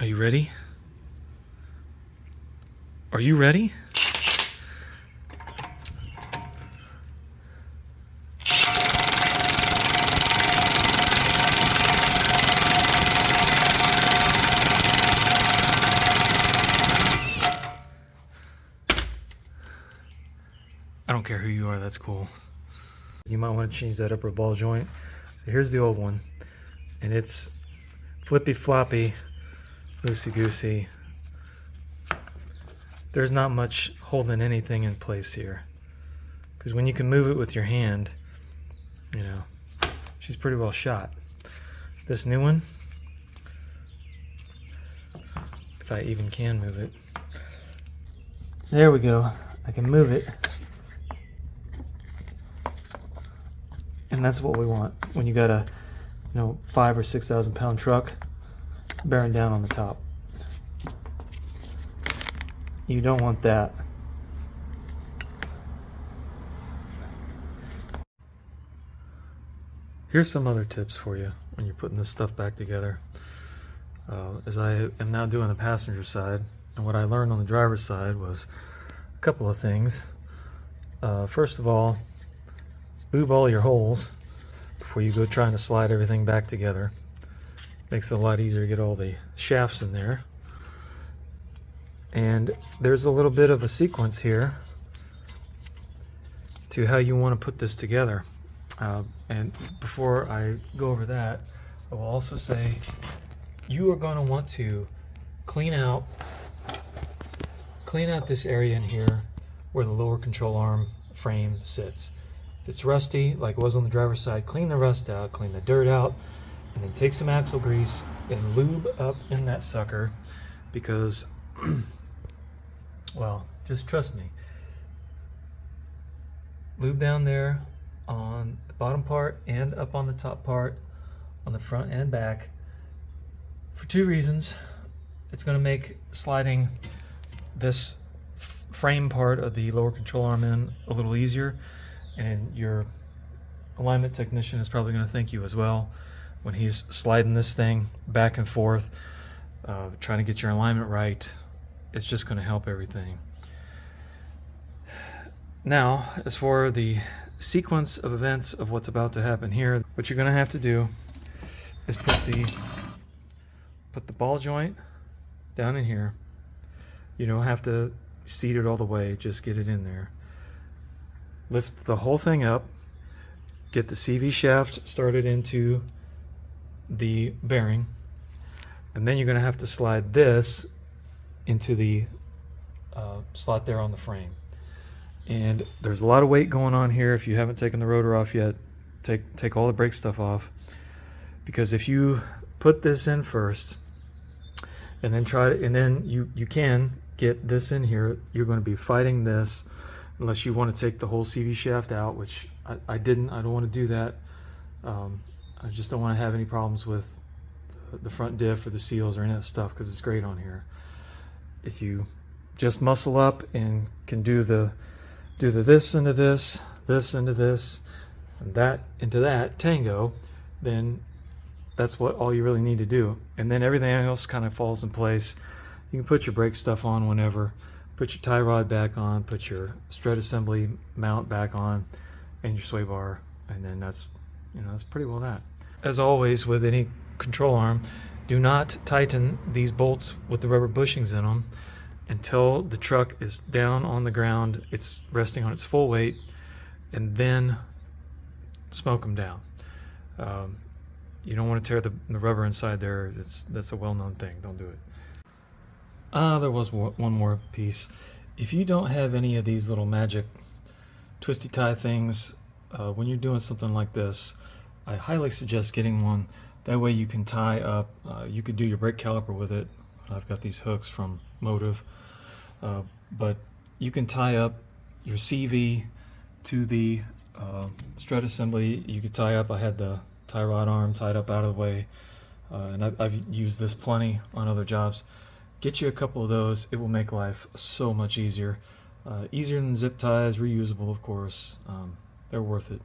Are you ready? Are you ready? I don't care who you are, that's cool. You might want to change that upper ball joint. So here's the old one, and it's flippy floppy, loosey goosey. There's not much holding anything in place here, because when you can move it with your hand, you know, she's pretty well shot. This new one, if I even can move it, there we go. I can move it. And that's what we want when you got a, 5,000 or 6,000 pound truck bearing down on the top. You don't want that. Here's some other tips for you when you're putting this stuff back together. As I am now doing the passenger side, and what I learned on the driver's side was a couple of things. First of all, lube all your holes before you go trying to slide everything back together. Makes it a lot easier to get all the shafts in there. And there's a little bit of a sequence here to how you want to put this together. And before I go over that, I will also say you are going to want to clean out this area in here where the lower control arm frame sits. If it's rusty, like it was on the driver's side, clean the rust out, clean the dirt out, and then take some axle grease and lube up in that sucker, because, well, just trust me. Lube down there on the bottom part and up on the top part, on the front and back, for two reasons. It's going to make sliding this frame part of the lower control arm in a little easier, and your alignment technician is probably going to thank you as well when he's sliding this thing back and forth, trying to get your alignment right. It's just going to help everything. Now, as for the sequence of events of what's about to happen here, what you're going to have to do is put the ball joint down in here. You don't have to seat it all the way, just get it in there. Lift the whole thing up, get the CV shaft started into the bearing, and then you're going to have to slide this into the slot there on the frame. And there's a lot of weight going on here. If you haven't taken the rotor off yet, take all the brake stuff off, because if you put this in first and then you can get this in here, you're going to be fighting this unless you want to take the whole CV shaft out, which I don't want to do that. I just don't want to have any problems with the front diff or the seals or any of that stuff, because it's great on here. If you just muscle up and can do the this into this, this into this, and that into that tango, then that's all you really need to do. And then everything else kind of falls in place. You can put your brake stuff on whenever, put your tie rod back on, put your strut assembly mount back on, and your sway bar, and then that's pretty well that. As always with any control arm, do not tighten these bolts with the rubber bushings in them until the truck is down on the ground, it's resting on its full weight, and then smoke them down. You don't want to tear the rubber inside there. That's a well-known thing. Don't do it. There was one more piece. If you don't have any of these little magic twisty tie things, when you're doing something like this, I highly suggest getting one. That way you can tie up, you could do your brake caliper with it. I've got these hooks from Motive, but you can tie up your CV to the strut assembly. You could tie up, I had the tie rod arm tied up out of the way, and I've used this plenty on other jobs. Get you a couple of those. It will make life so much easier. Easier than zip ties, reusable of course. They're worth it.